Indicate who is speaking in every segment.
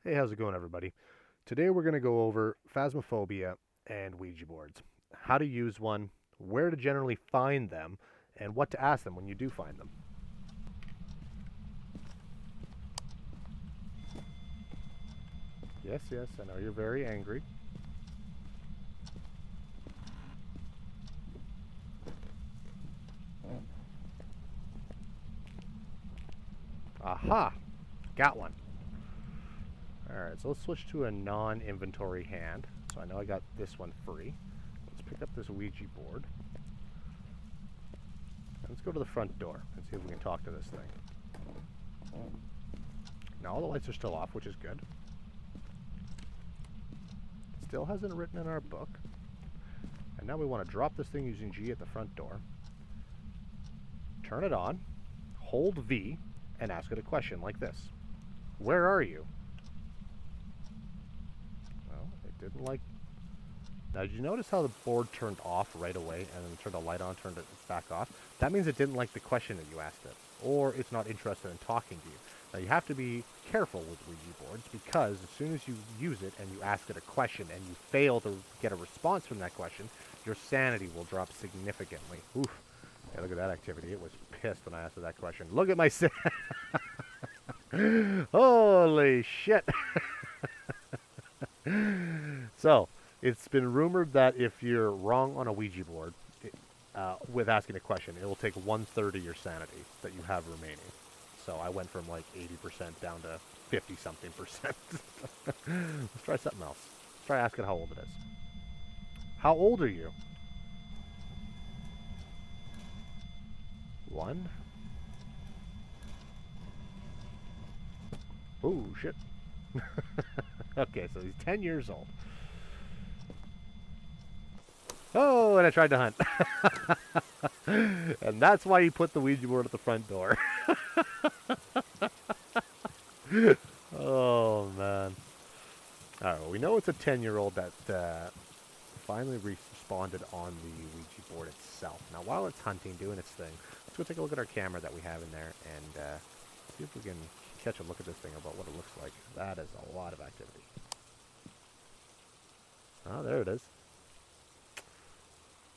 Speaker 1: Hey, how's it going, everybody? Today we're going to go over Phasmophobia and Ouija boards. How to use one, where to generally find them, and what to ask them when you do find them. Yes, yes, I know you're very angry. Aha! Got one. Alright, so let's switch to a non inventory hand. So I know I got this one free. Let's pick up this Ouija board. Let's go to the front door and see if we can talk to this thing. Now all the lights are still off, which is good. Still hasn't written in our book. And now we want to drop this thing using G at the front door. Turn it on, hold V, and ask it a question like this. Where are you? Well, it didn't like... Now, did you notice how the board turned off right away and then turned the light on, turned it back off? That means it didn't like the question that you asked it, or it's not interested in talking to you. Now, you have to be careful with Ouija boards because as soon as you use it and you ask it a question and you fail to get a response from that question, your sanity will drop significantly. Oof. Yeah, look at that activity. It was pissed when I asked it that question. Look at my Holy shit. So, it's been rumored that if you're wrong on a Ouija board with asking a question, it will take 1/3 of your sanity that you have remaining. So I went from like 80% down to 50 something percent. Let's try something else. Let's try asking how old it is. How old are you? One. Oh, shit. Okay, so he's 10 years old. Oh, and I tried to hunt. And that's why he put the Ouija board at the front door. Oh, man. Alright, well, we know it's a 10-year-old that finally responded on the Ouija board itself. Now, while it's hunting, doing its thing, let's go take a look at our camera that we have in there and see if we can catch a look at this thing about what it looks like. That is a lot of activity. Oh, there it is.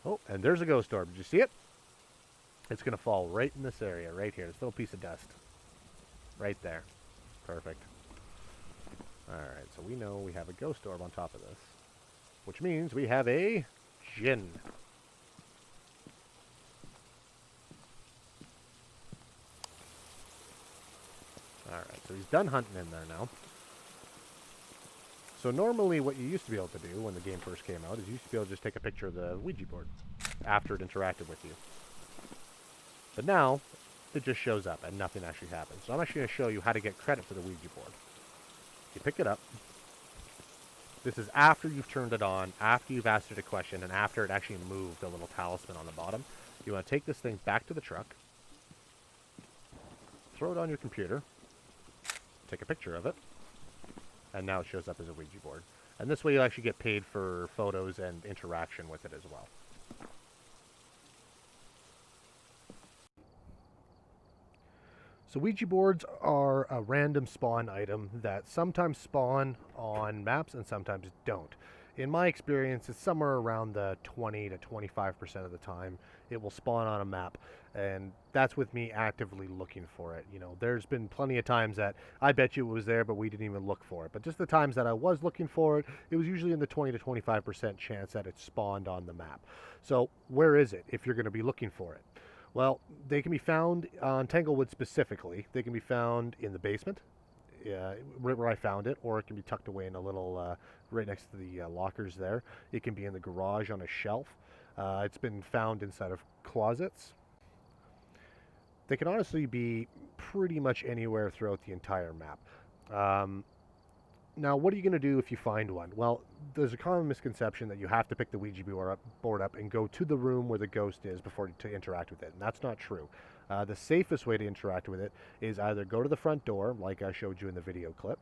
Speaker 1: Oh, and there's a ghost orb. Did you see it? It's going to fall right in this area, right here. This little piece of dust. Right there. Perfect. Alright, so we know we have a ghost orb on top of this. Which means we have a Jinn. Alright, so he's done hunting in there now. So normally what you used to be able to do when the game first came out is you used to be able to just take a picture of the Ouija board after it interacted with you. But now, it just shows up and nothing actually happens. So I'm actually going to show you how to get credit for the Ouija board. You pick it up. This is after you've turned it on, after you've asked it a question, and after it actually moved the little talisman on the bottom. You want to take this thing back to the truck, throw it on your computer, take a picture of it, and now it shows up as a Ouija board. And this way you actually get paid for photos and interaction with it as well. So Ouija boards are a random spawn item that sometimes spawn on maps and sometimes don't. In my experience, it's somewhere around the 20 to 25% of the time it will spawn on a map, and that's with me actively looking for it. You know, there's been plenty of times that I bet you it was there, but we didn't even look for it. But just the times that I was looking for it, it was usually in the 20 to 25% chance that it spawned on the map. So where is it if you're going to be looking for it? Well, they can be found on Tanglewood specifically. They can be found in the basement, where I found it, or it can be tucked away in a little, right next to the lockers there. It can be in the garage on a shelf. It's been found inside of closets. They can honestly be pretty much anywhere throughout the entire map. Um, Now, what are you going to do if you find one? Well, there's a common misconception that you have to pick the Ouija board up and go to the room where the ghost is before to interact with it, and that's not true. The safest way to interact with it is either go to the front door, like I showed you in the video clip,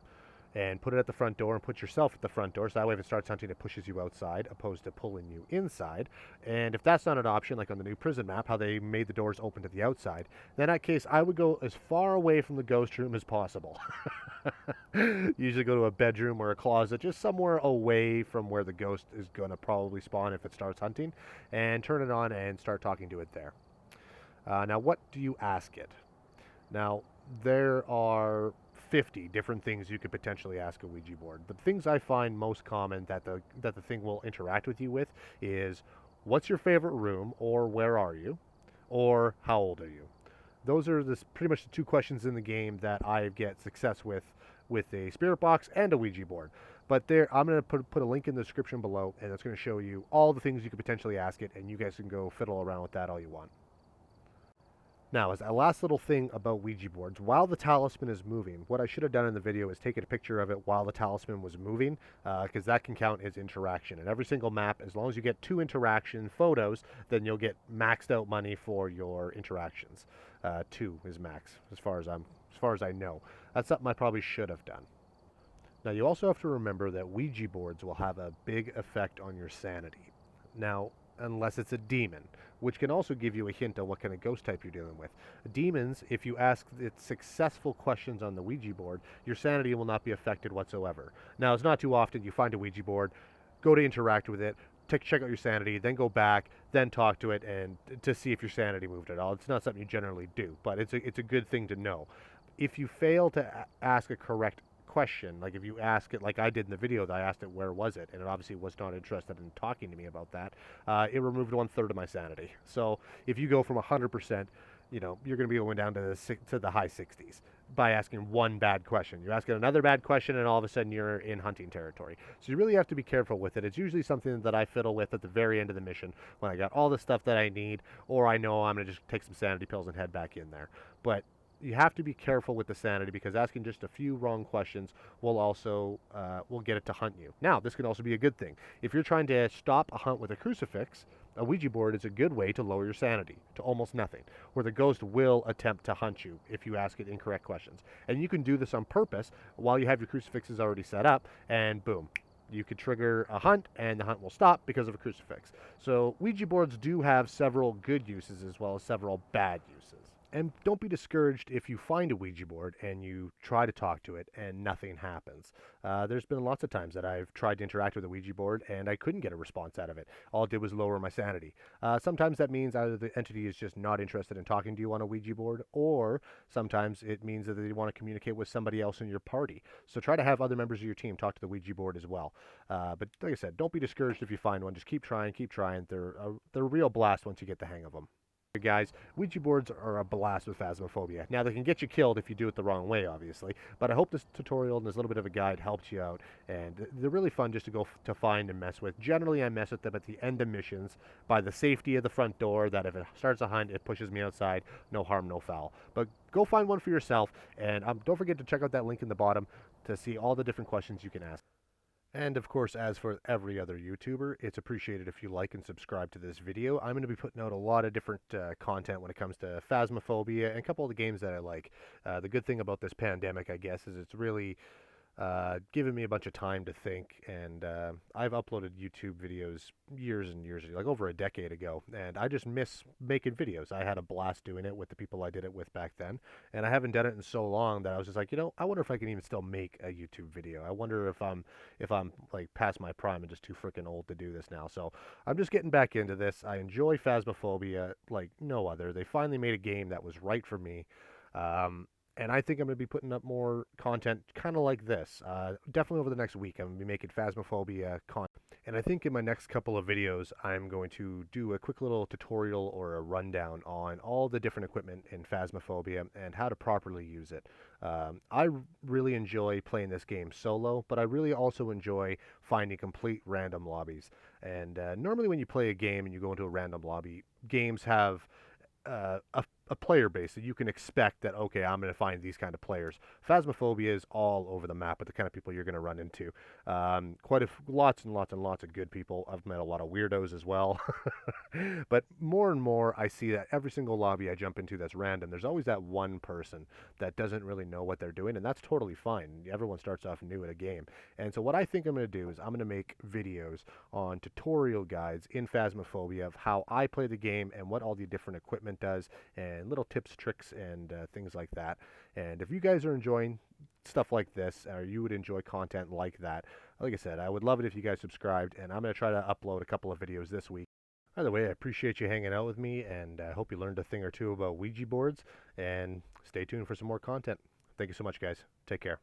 Speaker 1: and put it at the front door and put yourself at the front door. So that way, if it starts hunting, it pushes you outside opposed to pulling you inside. And if that's not an option, like on the new prison map, how they made the doors open to the outside, then in that case, I would go as far away from the ghost room as possible. Usually go to a bedroom or a closet, just somewhere away from where the ghost is going to probably spawn if it starts hunting, and turn it on and start talking to it there. Now, what do you ask it? Now, there are 50 different things you could potentially ask a Ouija board. But the things I find most common that the thing will interact with you with is, what's your favorite room, or where are you, or how old are you? Those are pretty much the two questions in the game that I get success with a spirit box and a Ouija board. But there, I'm going to put a link in the description below, and it's going to show you all the things you could potentially ask it, and you guys can go fiddle around with that all you want. Now, as a last little thing about Ouija boards, while the talisman is moving, what I should have done in the video is taken a picture of it while the talisman was moving, because that can count as interaction. And every single map, as long as you get 2 interaction photos, then you'll get maxed out money for your interactions. 2 is max, as far as I know. That's something I probably should have done. Now, you also have to remember that Ouija boards will have a big effect on your sanity. Now, unless it's a demon, which can also give you a hint on what kind of ghost type you're dealing with. Demons, if you ask it successful questions on the Ouija board, your sanity will not be affected whatsoever. Now, it's not too often you find a Ouija board, go to interact with it, check out your sanity, then go back, then talk to it, and to see if your sanity moved at all. It's not something you generally do, but it's a good thing to know. If you fail to ask a correct question, like if you ask it like I did in the video, that I asked it where was it, and it obviously was not interested in talking to me about that, it removed 1/3 of my sanity. So if you go from 100%, you're going to be going down to the high 60s by asking one bad question. You ask it another bad question, and all of a sudden you're in hunting territory. So you really have to be careful with it. It's usually something that I fiddle with at the very end of the mission when I got all the stuff that I need, or I know I'm going to just take some sanity pills and head back in there. But you have to be careful with the sanity, because asking just a few wrong questions will also will get it to hunt you. Now, this can also be a good thing. If you're trying to stop a hunt with a crucifix, a Ouija board is a good way to lower your sanity to almost nothing, where the ghost will attempt to hunt you if you ask it incorrect questions. And you can do this on purpose while you have your crucifixes already set up, and boom, you could trigger a hunt, and the hunt will stop because of a crucifix. So Ouija boards do have several good uses as well as several bad uses. And don't be discouraged if you find a Ouija board and you try to talk to it and nothing happens. There's been lots of times that I've tried to interact with a Ouija board and I couldn't get a response out of it. All it did was lower my sanity. Sometimes that means either the entity is just not interested in talking to you on a Ouija board, or sometimes it means that they want to communicate with somebody else in your party. So try to have other members of your team talk to the Ouija board as well. But like I said, don't be discouraged if you find one. Just keep trying, keep trying. They're a real blast once you get the hang of them. Guys, Ouija boards are a blast with Phasmophobia. Now, they can get you killed if you do it the wrong way, obviously, but I hope this tutorial and this little bit of a guide helped you out, and they're really fun just to go to find and mess with. Generally, I mess with them at the end of missions by the safety of the front door, that if it starts a hunt, it pushes me outside, no harm, no foul. But go find one for yourself, and don't forget to check out that link in the bottom to see all the different questions you can ask. And of course, as for every other YouTuber, it's appreciated if you like and subscribe to this video. I'm going to be putting out a lot of different content when it comes to Phasmophobia and a couple of the games that I like. The good thing about this pandemic, I guess, is it's really given me a bunch of time to think, and I've uploaded YouTube videos years and years ago, like over a decade ago, and I just miss making videos. I had a blast doing it with the people I did it with back then, and I haven't done it in so long that I was just like, I wonder if I can even still make a YouTube video. I wonder if I'm like past my prime and just too freaking old to do this now. So I'm just getting back into this. I enjoy Phasmophobia like no other. They finally made a game that was right for me. And I think I'm going to be putting up more content kind of like this. Definitely over the next week, I'm going to be making Phasmophobia content. And I think in my next couple of videos, I'm going to do a quick little tutorial or a rundown on all the different equipment in Phasmophobia and how to properly use it. I really enjoy playing this game solo, but I really also enjoy finding complete random lobbies. And normally when you play a game and you go into a random lobby, games have a a player base that you can expect that, okay, I'm going to find these kind of players. Phasmophobia is all over the map with the kind of people you're going to run into. Lots and lots and lots of good people. I've met a lot of weirdos as well. But more and more, I see that every single lobby I jump into that's random, there's always that one person that doesn't really know what they're doing, and that's totally fine. Everyone starts off new at a game. And so what I think I'm going to do is I'm going to make videos on tutorial guides in Phasmophobia of how I play the game and what all the different equipment does, and little tips, tricks, and things like that. And if you guys are enjoying stuff like this, or you would enjoy content like that, like I said, I would love it if you guys subscribed, and I'm going to try to upload a couple of videos this week. By the way, I appreciate you hanging out with me, and I hope you learned a thing or two about Ouija boards, and stay tuned for some more content. Thank you so much, guys. Take care.